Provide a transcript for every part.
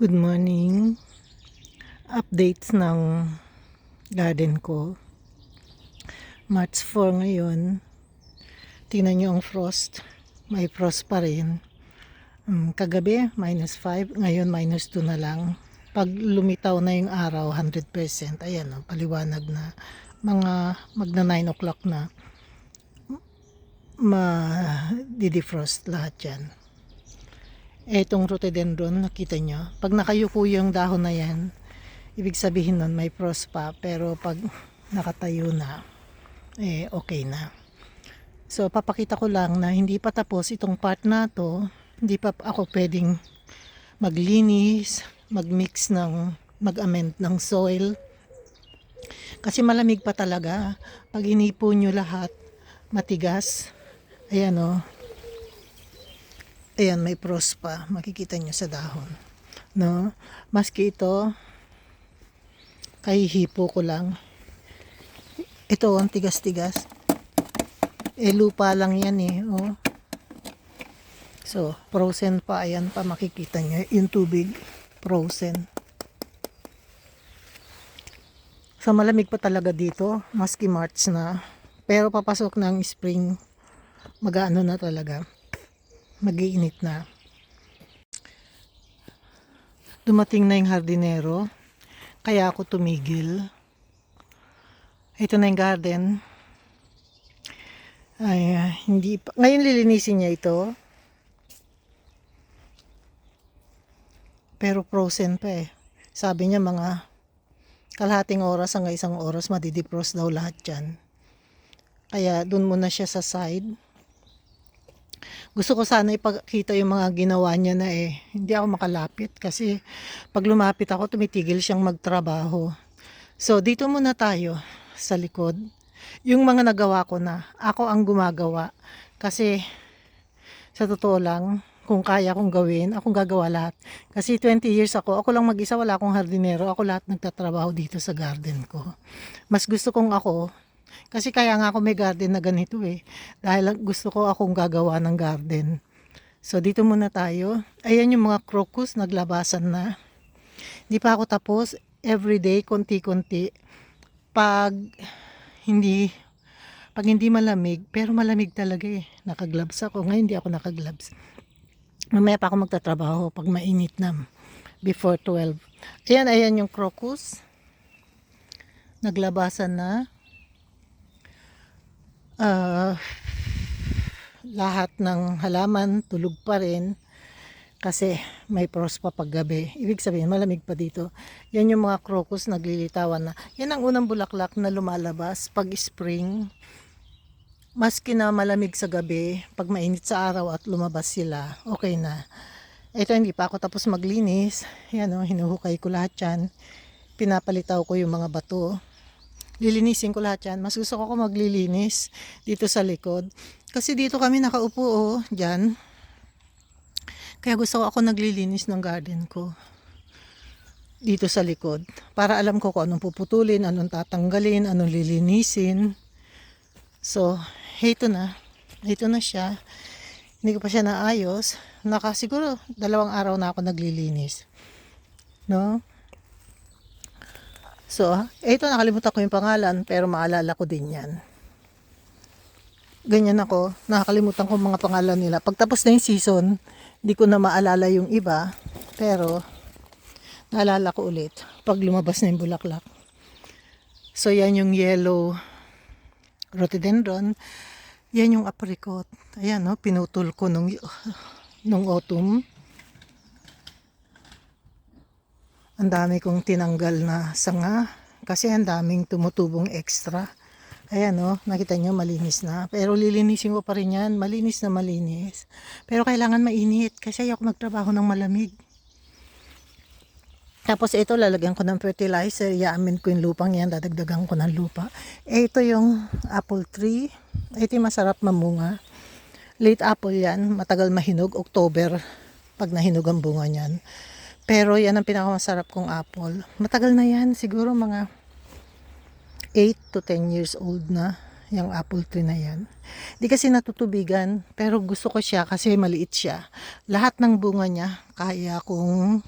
Good morning. Updates ng garden ko. March 4 ngayon. Tingnan nyo ang frost. May frost pa rin. Kagabi, -5. Ngayon, -2 na lang. Pag lumitaw na yung araw, 100%. Ayan, paliwanag na. Mga magna 9 o'clock na. Ma-defrost lahat yan. Etong rhododendron, nakita nyo, pag nakayuko yung dahon na yan, ibig sabihin nun may frost pa, pero pag nakatayo na, okay na. So papakita ko lang na hindi pa tapos itong part na to, hindi pa ako pwedeng maglinis, mag-amend ng soil, kasi malamig pa talaga. Pag inipo nyo lahat, matigas. Ayan ayan, may frost pa. Makikita nyo sa dahon. No? Maski ito, kahihipo ko lang. Ito, ang tigas-tigas. Lupa lang yan oh. So, frozen pa. Ayan pa, makikita nyo. Yung tubig, frozen. So, malamig pa talaga dito. Maski March na. Pero papasok ng spring, mag-ano na talaga. Mag-iinit na. Dumating na yung hardinero, kaya ako tumigil. Ito na yung garden. Ay, hindi pa. Ngayon lilinisin niya ito. Pero frozen pa Sabi niya mga kalahating oras hanggang isang oras madidefrost daw lahat yan. Kaya dun muna siya sa side. Gusto ko sana ipakita yung mga ginawa niya na hindi ako makalapit kasi pag lumapit ako tumitigil siyang magtrabaho. So dito muna tayo sa likod. Yung mga nagawa ko na, ako ang gumagawa kasi sa totoo lang, kung kaya kong gawin, akong gagawa lahat. Kasi 20 years ako lang mag-isa, wala akong hardinero, ako lahat nagtatrabaho dito sa garden ko. Mas gusto kong ako, kasi kaya nga ako may garden na ganito dahil gusto ko akong gagawa ng garden. So dito muna tayo. Ayan yung mga crocus, naglabasan na. Di pa ako tapos, everyday, konti-konti. Pag hindi malamig, pero malamig talaga Nakagloves ako. Ngayon hindi ako nakagloves. Mamaya pa ako magtatrabaho pag mainit na. Before 12. Ayan yung crocus. Naglabasan na. Lahat ng halaman tulog pa rin kasi may frost pa paggabi. Ibig sabihin malamig pa dito. Yan yung mga crocus naglilitawan na. Yan ang unang bulaklak na lumalabas pag spring. Maski na malamig sa gabi, pag mainit sa araw at lumabas sila, okay na. Ito hindi pa ako tapos maglinis. Yan hinuhukay ko lahat yan. Pinapalitaw ko yung mga bato. Lilinisin ko lahat yan. Mas gusto ko maglilinis dito sa likod. Kasi dito kami nakaupo dyan. Kaya gusto ko ako naglilinis ng garden ko. Dito sa likod. Para alam ko kung anong puputulin, anong tatanggalin, anong lilinisin. So, ito na. Ito na siya. Hindi ko pa siya naayos. Siguro 2 araw na ako naglilinis. No? So, ito nakalimutan ko yung pangalan pero maalala ko din yan. Ganyan ako, nakakalimutan ko mga pangalan nila. Pagtapos na yung season, hindi ko na maalala yung iba, pero naalala ko ulit pag lumabas na yung bulaklak. So, yan yung yellow rhododendron. Yan yung apricot. Ayan, pinutol ko nung autumn. Ang dami kong tinanggal na sanga kasi ang daming tumutubong extra. Ayan nakita nyo malinis na. Pero lilinisin ko pa rin yan. Malinis na malinis. Pero kailangan mainit kasi ayoko magtrabaho ng malamig. Tapos ito lalagyan ko ng fertilizer. Iamin ko yung lupang yan. Dadagdagan ko ng lupa. Ito yung apple tree. Ito yung masarap mamunga. Late apple yan. Matagal mahinog. October pag nahinog ang bunga niyan. Pero yan ang pinakamasarap kong apple. Matagal na yan. Siguro mga 8 to 10 years old na yung apple tree na yan. Di kasi natutubigan. Pero gusto ko siya kasi maliit siya. Lahat ng bunga niya kaya kong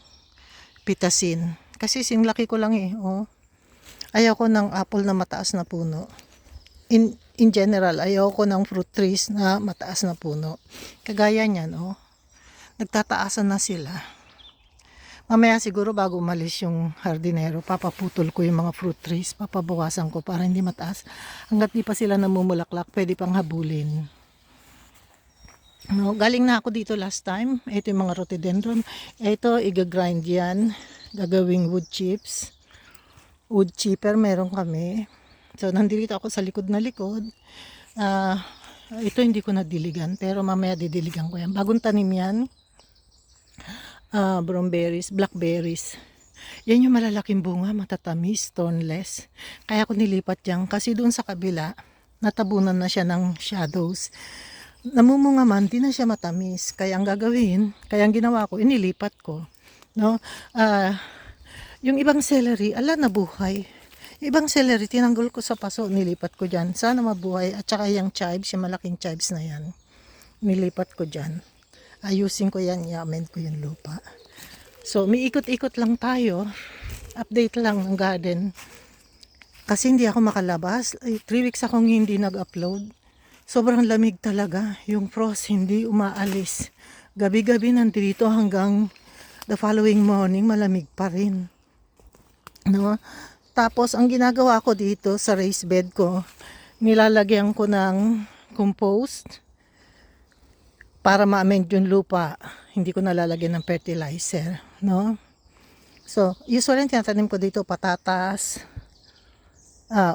pitasin. Kasi singlaki ko lang eh. Oh. Ayaw ko ng apple na mataas na puno. In general, ayaw ko ng fruit trees na mataas na puno. Kagaya niyan, oh. Nagtataasan na sila. Mamaya siguro bago umalis yung hardinero, papaputol ko yung mga fruit trees. Papabawasan ko para hindi mataas. Hanggat di pa sila namumulaklak, pwede pang habulin. No, galing na ako dito last time. Ito yung mga rhododendron. Ito, igagrind yan. Gagawing wood chips. Wood chipper meron kami. So, nandito ako sa likod na likod. Ito hindi ko nadiligan, pero mamaya didiligan ko yan. Bagong tanim yan. Bromberries, blackberries. Yan yung malalaking bunga, matatamis, thornless. Kaya ko nilipat yan kasi doon sa kabila, natabunan na siya ng shadows. Namumunga man, di na siya matamis. Kaya ang gagawin, kaya ang ginawa ko, inilipat ko. No? Yung ibang celery, ala nabuhay. Ibang celery, tinanggol ko sa paso, nilipat ko dyan. Sana mabuhay. At saka yung chives, yung malaking chives na yan. Nilipat ko dyan. Ayusin ko yan, i-amend ko yung lupa. So, may ikot-ikot lang tayo. Update lang ng garden. Kasi hindi ako makalabas. 3 weeks akong hindi nag-upload. Sobrang lamig talaga. Yung frost hindi umaalis. Gabi-gabi nandito hanggang the following morning, malamig pa rin. No? Tapos, ang ginagawa ko dito sa raised bed ko, nilalagyan ko ng compost para ma-amend yung lupa. Hindi ko nalalagyan ng fertilizer. No? So, usually tinatanim ko dito patatas,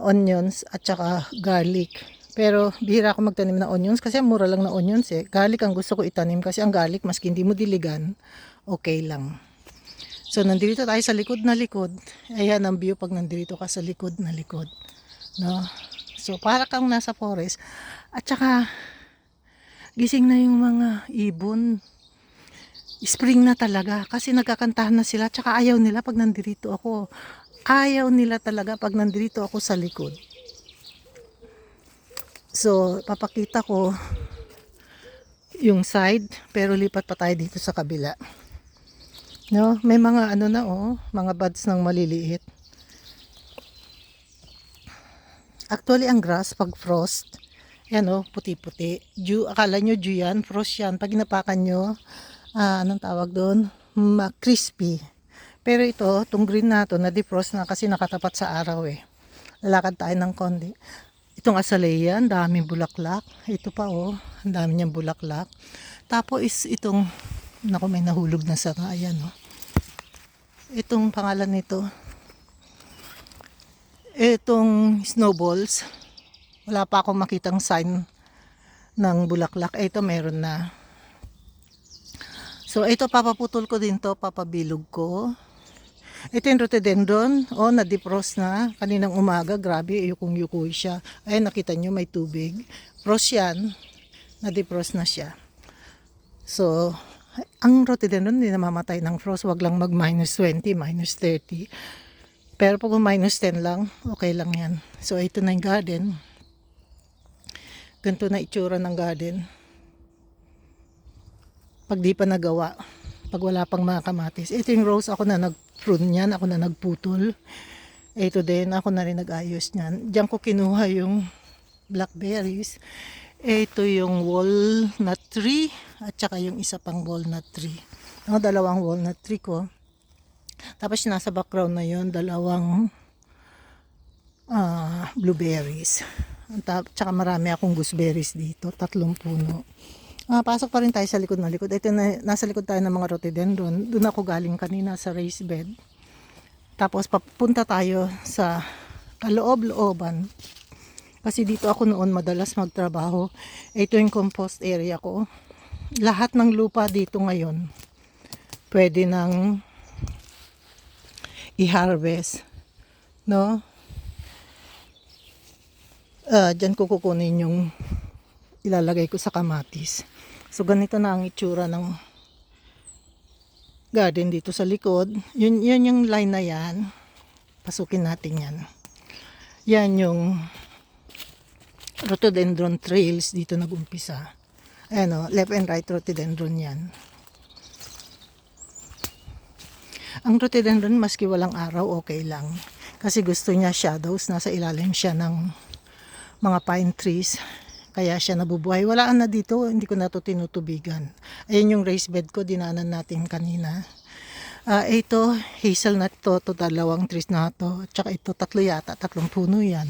onions, at saka garlic. Pero, bihira ako magtanim ng onions kasi mura lang na onions eh. Garlic ang gusto ko itanim kasi ang garlic, maski hindi mo diligan, okay lang. So, nandito tayo sa likod na likod. Ayan ang view pag nandito ka sa likod na likod. No? So, para kang nasa forest. At saka, gising na yung mga ibon. Spring na talaga. Kasi nagkakantahan na sila. At saka ayaw nila pag nandito ako. Ayaw nila talaga pag nandito ako sa likod. So, papakita ko yung side. Pero lipat pa tayo dito sa kabila. No, may mga ano na mga buds ng maliliit. Actually, ang grass pag frost, yan puti-puti. Dew, akala nyo dew yan, frost yan. Pag inapakan nyo, anong tawag doon? Crispy. Pero ito, itong green na to, na-defrost na kasi nakatapat sa araw eh. Lalakad tayo ng konti. Itong azalea, ang daming bulaklak. Ito pa ang dami niyang bulaklak. Tapos itong naku, may nahulog na sanga. Ayan, itong pangalan nito. Itong snowballs. Wala pa akong makitang sign ng bulaklak. Ito meron na. So, ito papaputol ko din to. Papabilog ko. Ito yung rhododendron. Na-defrost na. Kaninang umaga, grabe. Yukong-yukoy siya. Ay, nakita nyo, may tubig. Frost yan. Na-defrost na siya. So, ang rhododendron hindi namamatay ng frost, wag lang mag -20, -30. Pero pag -10 lang, okay lang yan. So, ito na yung garden. Ganito na itsura ng garden. Pag di pa nagawa, pag wala pang mga kamatis. Ito yung rose, ako na nag-prune yan, ako na nagputol. Ito din, ako na rin nag-ayos niyan. Diyan ko kinuha yung blackberries. Ito yung walnut tree at saka yung isa pang walnut tree. Dalawang walnut tree ko. Tapos nasa background na yon dalawang blueberries. At saka marami akong gooseberries dito, 3 puno. Pasok pa rin tayo sa likod na likod. Ito nasa likod tayo ng mga rhododendron. Doon ako galing kanina sa raised bed. Tapos papunta tayo sa kaloob-looban. Kasi dito ako noon madalas magtrabaho. Ito yung compost area ko. Lahat ng lupa dito ngayon pwede nang i-harvest. No? Diyan ko kukunin yung ilalagay ko sa kamatis. So ganito na ang itsura ng garden dito sa likod. Yun yung line na yan. Pasukin natin yan. Yan yung rhododendron trails dito nag-umpisa. Ayan left and right rhododendron yan. Ang rhododendron, maski walang araw, okay lang. Kasi gusto niya shadows, nasa ilalim siya ng mga pine trees. Kaya siya nabubuhay. Walaan na dito, hindi ko na ito tinutubigan. Ayan yung raised bed ko, dinanan natin kanina. Ito, hazelnut to dalawang trees na to. Tsaka ito, tatlo yata, tatlong puno yan.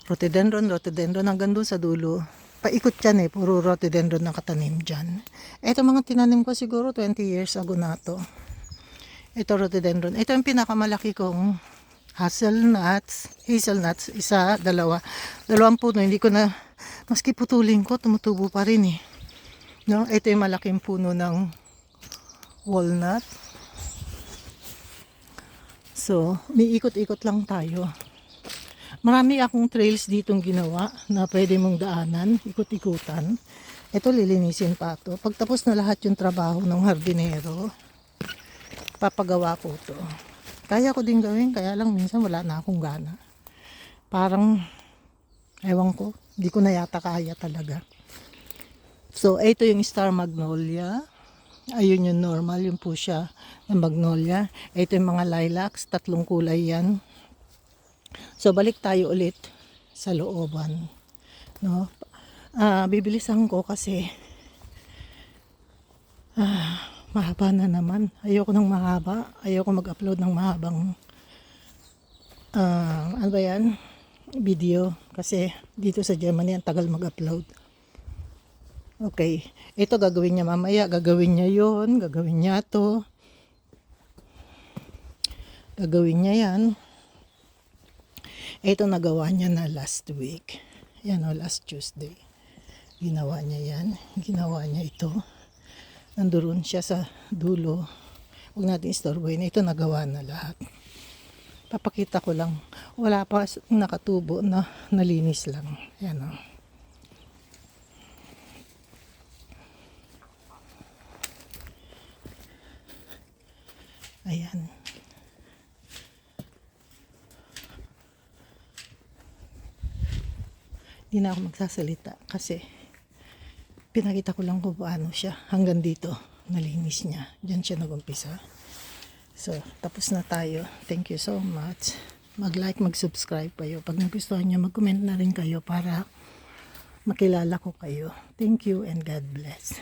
Rhododendron hanggang doon sa dulo. Paikot yan puro rhododendron na katanim dyan. Ito mga tinanim ko siguro 20 years ago na to. Ito rhododendron. Ito yung pinakamalaki kong hazelnuts, isa, dalawa. Dalawang puno, hindi ko na, maski putulin ko, tumutubo pa rin No? Ito yung malaking puno ng walnut. So, miikot-ikot lang tayo. Marami akong trails ditong ginawa na pwede mong daanan, ikot-ikutan. Ito lilinisin pa to. Pagtapos na lahat yung trabaho ng hardinero, papagawa ko to. Kaya ko din gawin, kaya lang minsan wala na akong gana. Parang, ewan ko, di ko na yata kaya talaga. So, ito yung star magnolia. Ayun yung normal, yung fuchsia ng magnolia. Ito yung mga lilacs, tatlong kulay yan. So, balik tayo ulit sa looban. No? Bibilisan ko kasi mahaba na naman. Ayoko ng mahaba. Ayoko mag-upload ng mahabang ano ba yan? Video. Kasi dito sa Germany, ang tagal mag-upload. Okay. Ito gagawin niya mamaya. Gagawin niya yon, gagawin niya to. Gagawin niya yan. Ito nagawa niya na last week. Yan last Tuesday. Ginawa niya yan. Ginawa niya ito. Nandoon siya sa dulo. Huwag natin istorbohin. Ito nagawa na lahat. Papakita ko lang. Wala pa nakatubo na nalinis lang. Yan Ayan. Hindi na ako magsasalita kasi pinakita ko lang kung paano siya. Hanggang dito, nalinis niya. Diyan siya nag-umpisa. So, tapos na tayo. Thank you so much. Mag-like, mag-subscribe kayo. Pag nagustuhan niyo, mag-comment na rin kayo para makilala ko kayo. Thank you and God bless.